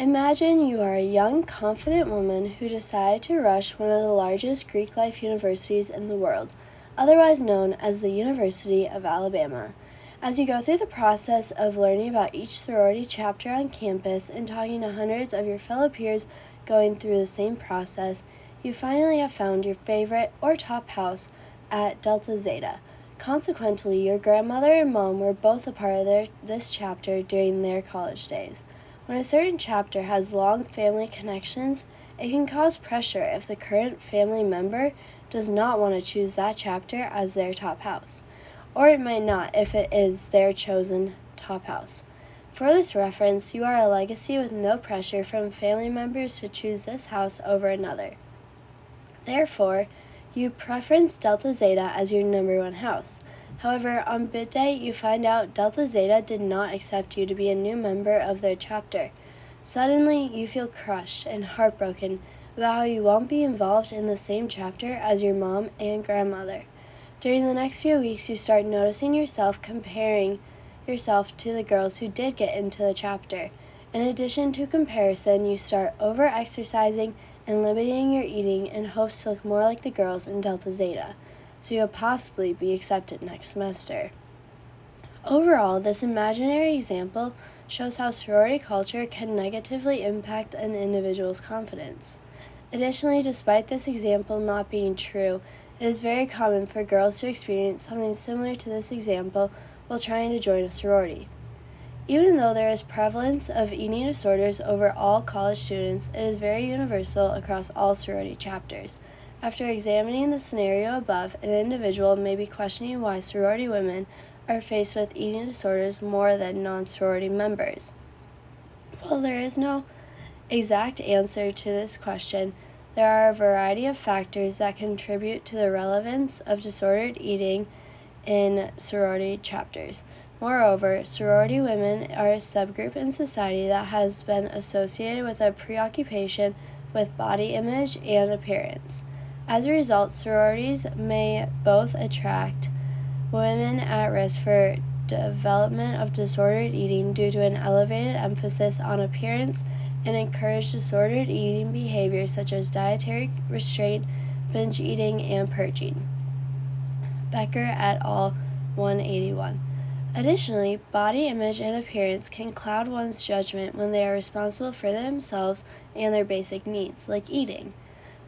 Imagine you are a young, confident woman who decided to rush one of the largest Greek life universities in the world, otherwise known as the University of Alabama. As you go through the process of learning about each sorority chapter on campus and talking to hundreds of your fellow peers going through the same process, you finally have found your favorite or top house at Delta Zeta. Consequently, your grandmother and mom were both a part of this chapter during their college days. When a certain chapter has long family connections, it can cause pressure if the current family member does not want to choose that chapter as their top house, or it might not if it is their chosen top house. For this reference, you are a legacy with no pressure from family members to choose this house over another. Therefore, you preference Delta Zeta as your number one house. However, on bid day, you find out Delta Zeta did not accept you to be a new member of their chapter. Suddenly, you feel crushed and heartbroken about how you won't be involved in the same chapter as your mom and grandmother. During the next few weeks, you start noticing yourself comparing yourself to the girls who did get into the chapter. In addition to comparison, you start over-exercising and limiting your eating in hopes to look more like the girls in Delta Zeta, so you'll possibly be accepted next semester. Overall, this imaginary example shows how sorority culture can negatively impact an individual's confidence. Additionally, despite this example not being true, it is very common for girls to experience something similar to this example while trying to join a sorority. Even though there is prevalence of eating disorders over all college students, it is very universal across all sorority chapters. After examining the scenario above, an individual may be questioning why sorority women are faced with eating disorders more than non-sorority members. While there is no exact answer to this question, there are a variety of factors that contribute to the relevance of disordered eating in sorority chapters. Moreover, sorority women are a subgroup in society that has been associated with a preoccupation with body image and appearance. As a result, sororities may both attract women at risk for development of disordered eating due to an elevated emphasis on appearance and encourage disordered eating behaviors such as dietary restraint, binge eating, and purging. Becker et al. 181. Additionally, body image and appearance can cloud one's judgment when they are responsible for themselves and their basic needs, like eating.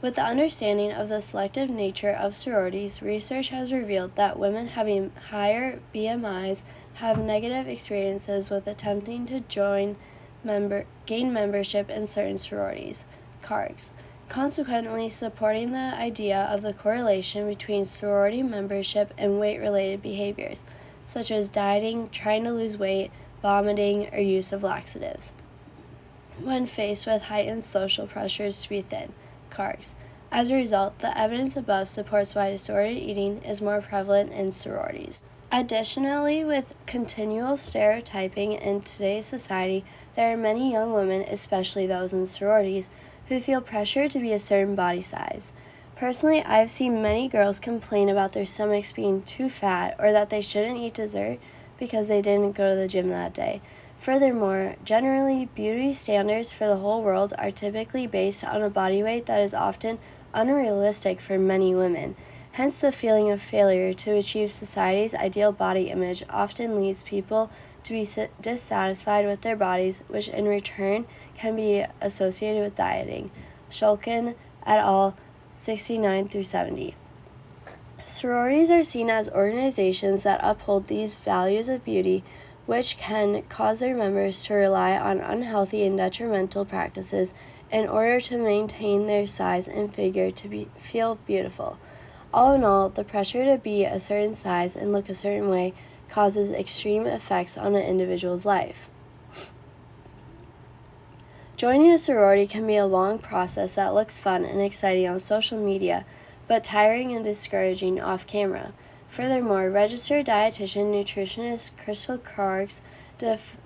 With the understanding of the selective nature of sororities, research has revealed that women having higher BMIs have negative experiences with attempting to gain membership in certain sororities, CARGs, consequently supporting the idea of the correlation between sorority membership and weight-related behaviors, such as dieting, trying to lose weight, vomiting, or use of laxatives, when faced with heightened social pressures to be thin, CARGs. As a result, the evidence above supports why disordered eating is more prevalent in sororities. Additionally, with continual stereotyping in today's society, there are many young women, especially those in sororities, who feel pressure to be a certain body size. Personally, I've seen many girls complain about their stomachs being too fat or that they shouldn't eat dessert because they didn't go to the gym that day. Furthermore, generally, beauty standards for the whole world are typically based on a body weight that is often unrealistic for many women. Hence, the feeling of failure to achieve society's ideal body image often leads people to be dissatisfied with their bodies, which in return can be associated with dieting. Shulkin et al. 69 through 70. Sororities are seen as organizations that uphold these values of beauty, which can cause their members to rely on unhealthy and detrimental practices in order to maintain their size and figure to feel beautiful. All in all, the pressure to be a certain size and look a certain way causes extreme effects on an individual's life. Joining a sorority can be a long process that looks fun and exciting on social media, but tiring and discouraging off camera. Furthermore, registered dietitian nutritionist Crystal Kargs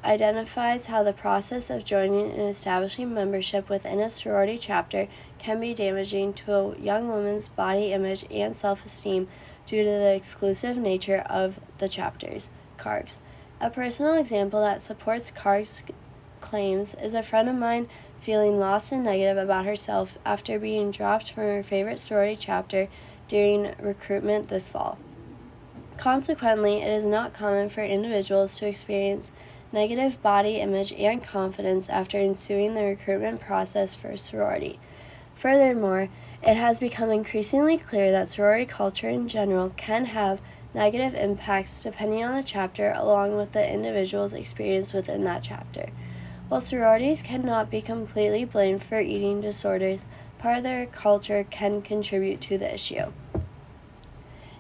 identifies how the process of joining and establishing membership within a sorority chapter can be damaging to a young woman's body image and self-esteem due to the exclusive nature of the chapters. Kargs. A personal example that supports Kargs' claims is a friend of mine feeling lost and negative about herself after being dropped from her favorite sorority chapter during recruitment this fall. Consequently, it is not common for individuals to experience negative body image and confidence after ensuing the recruitment process for a sorority. Furthermore, it has become increasingly clear that sorority culture in general can have negative impacts depending on the chapter along with the individual's experience within that chapter. While sororities cannot be completely blamed for eating disorders, part of their culture can contribute to the issue.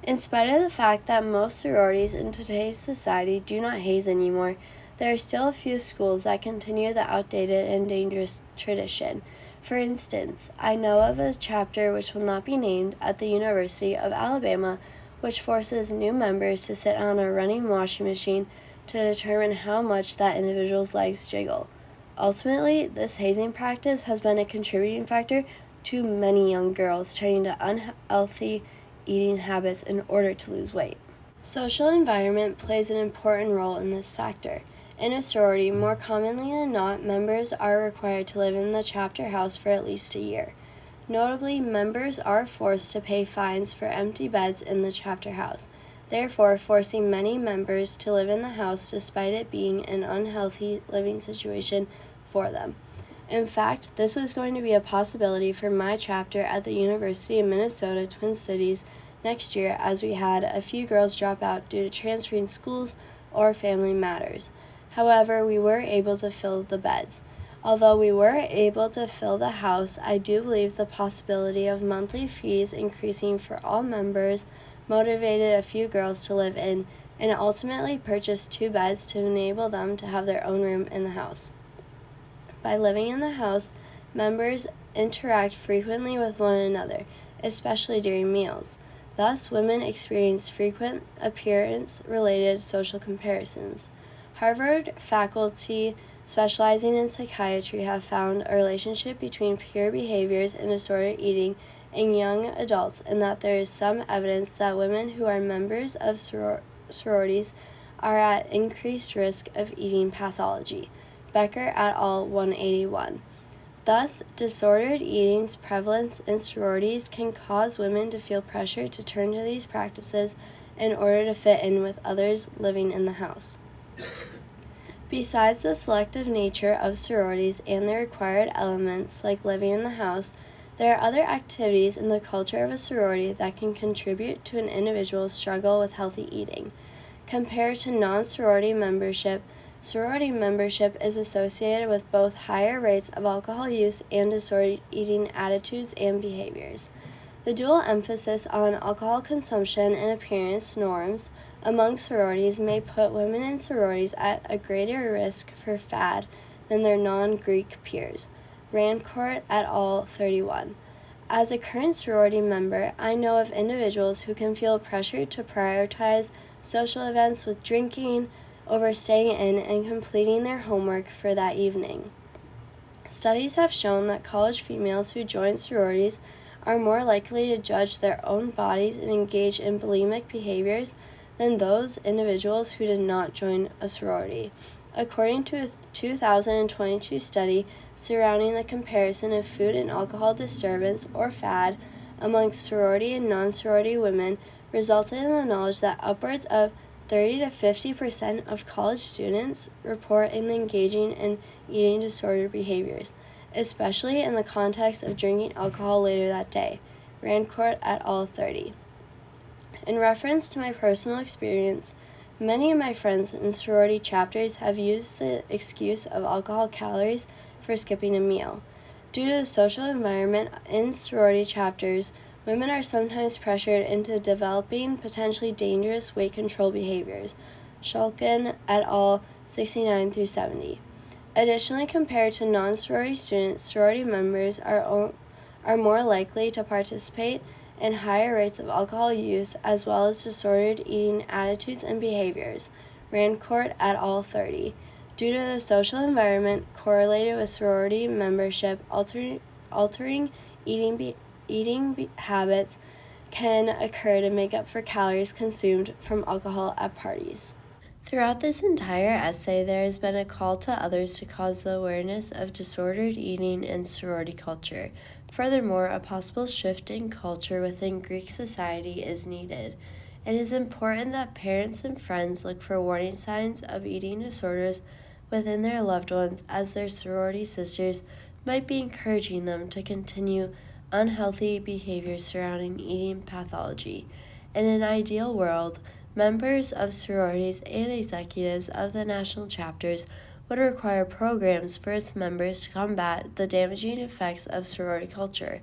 In spite of the fact that most sororities in today's society do not haze anymore, there are still a few schools that continue the outdated and dangerous tradition. For instance, I know of a chapter which will not be named at the University of Alabama, which forces new members to sit on a running washing machine to determine how much that individual's legs jiggle. Ultimately, this hazing practice has been a contributing factor to many young girls turning to unhealthy eating habits in order to lose weight. Social environment plays an important role in this factor. In a sorority, more commonly than not, members are required to live in the chapter house for at least a year. Notably, members are forced to pay fines for empty beds in the chapter house, therefore forcing many members to live in the house despite it being an unhealthy living situation for them. In fact, this was going to be a possibility for my chapter at the University of Minnesota Twin Cities next year, as we had a few girls drop out due to transferring schools or family matters. However, we were able to fill the beds. Although we were able to fill the house, I do believe the possibility of monthly fees increasing for all members motivated a few girls to live in and ultimately purchased 2 beds to enable them to have their own room in the house. By living in the house, members interact frequently with one another, especially during meals. Thus, women experience frequent appearance-related social comparisons. Harvard faculty specializing in psychiatry have found a relationship between peer behaviors and disordered eating in young adults, and that there is some evidence that women who are members of sororities are at increased risk of eating pathology. Becker et al. 181. Thus, disordered eating's prevalence in sororities can cause women to feel pressure to turn to these practices in order to fit in with others living in the house. Besides the selective nature of sororities and the required elements like living in the house, there are other activities in the culture of a sorority that can contribute to an individual's struggle with healthy eating. Compared to non-sorority membership, sorority membership is associated with both higher rates of alcohol use and disordered eating attitudes and behaviors. The dual emphasis on alcohol consumption and appearance norms among sororities may put women in sororities at a greater risk for fad than their non-Greek peers. Rancourt et al. 31. As a current sorority member, I know of individuals who can feel pressured to prioritize social events with drinking over staying in and completing their homework for that evening. Studies have shown that college females who join sororities are more likely to judge their own bodies and engage in bulimic behaviors than those individuals who did not join a sorority. According to a 2022 study surrounding the comparison of food and alcohol disturbance or fad amongst sorority and non-sorority women, resulted in the knowledge that upwards of 30 to 50% of college students report in engaging in eating disordered behaviors, especially in the context of drinking alcohol later that day. Rancourt et al. 30. In reference to my personal experience, many of my friends in sorority chapters have used the excuse of alcohol calories for skipping a meal. Due to the social environment in sorority chapters, women are sometimes pressured into developing potentially dangerous weight control behaviors. Shulkin et al. 69 through 70. Additionally, compared to non-sorority students, sorority members are more likely to participate in higher rates of alcohol use as well as disordered eating attitudes and behaviors. Rancourt et al. 30. Due to the social environment correlated with sorority membership, altering eating habits can occur to make up for calories consumed from alcohol at parties. Throughout this entire essay, there has been a call to others to cause the awareness of disordered eating in sorority culture. Furthermore, a possible shift in culture within Greek society is needed. It is important that parents and friends look for warning signs of eating disorders within their loved ones, as their sorority sisters might be encouraging them to continue unhealthy behaviors surrounding eating pathology. In an ideal world, members of sororities and executives of the national chapters would require programs for its members to combat the damaging effects of sorority culture.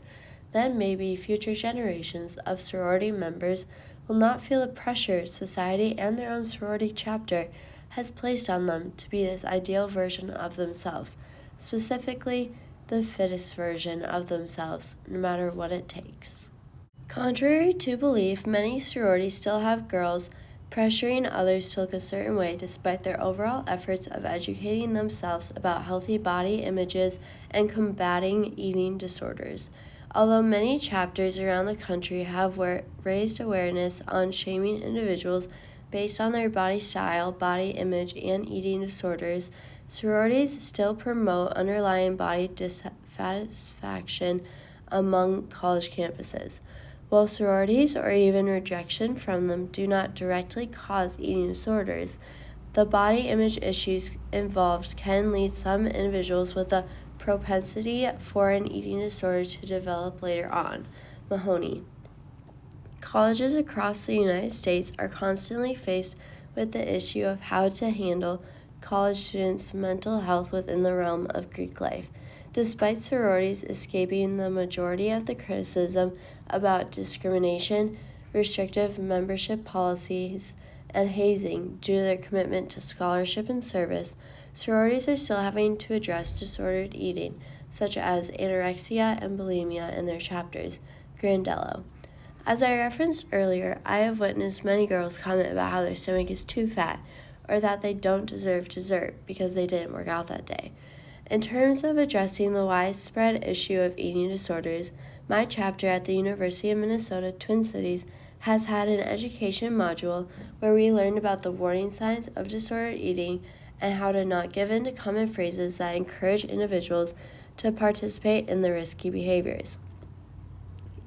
Then maybe future generations of sorority members will not feel the pressure society and their own sorority chapter has placed on them to be this ideal version of themselves, specifically the fittest version of themselves, no matter what it takes. Contrary to belief, many sororities still have girls pressuring others to look a certain way despite their overall efforts of educating themselves about healthy body images and combating eating disorders. Although many chapters around the country have raised awareness on shaming individuals based on their body style, body image, and eating disorders, sororities still promote underlying body dissatisfaction among college campuses. While sororities or even rejection from them do not directly cause eating disorders, the body image issues involved can lead some individuals with a propensity for an eating disorder to develop later on. Mahoney. Colleges across the United States are constantly faced with the issue of how to handle college students' mental health within the realm of Greek life. Despite sororities escaping the majority of the criticism about discrimination, restrictive membership policies, and hazing due to their commitment to scholarship and service, sororities are still having to address disordered eating, such as anorexia and bulimia in their chapters. Grandello. As I referenced earlier, I have witnessed many girls comment about how their stomach is too fat, or that they don't deserve dessert because they didn't work out that day. In terms of addressing the widespread issue of eating disorders, my chapter at the University of Minnesota Twin Cities has had an education module where we learned about the warning signs of disordered eating and how to not give in to common phrases that encourage individuals to participate in the risky behaviors.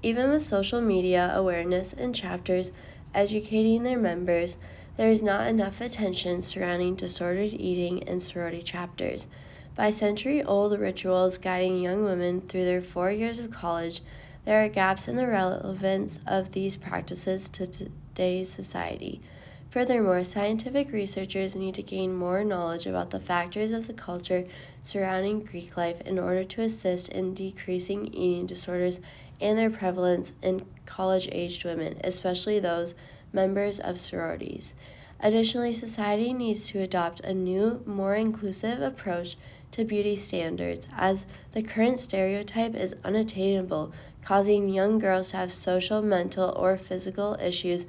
Even with social media awareness and chapters educating their members, there is not enough attention surrounding disordered eating in sorority chapters. By century-old rituals guiding young women through their 4 years of college, there are gaps in the relevance of these practices to today's society. Furthermore, scientific researchers need to gain more knowledge about the factors of the culture surrounding Greek life in order to assist in decreasing eating disorders and their prevalence in college-aged women, especially those members of sororities. Additionally, society needs to adopt a new, more inclusive approach to beauty standards, as the current stereotype is unattainable, causing young girls to have social, mental, or physical issues,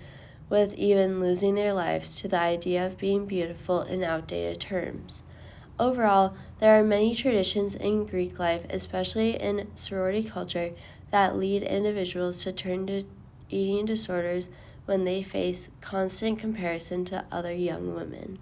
with even losing their lives to the idea of being beautiful in outdated terms. Overall, there are many traditions in Greek life, especially in sorority culture, that lead individuals to turn to eating disorders when they face constant comparison to other young women.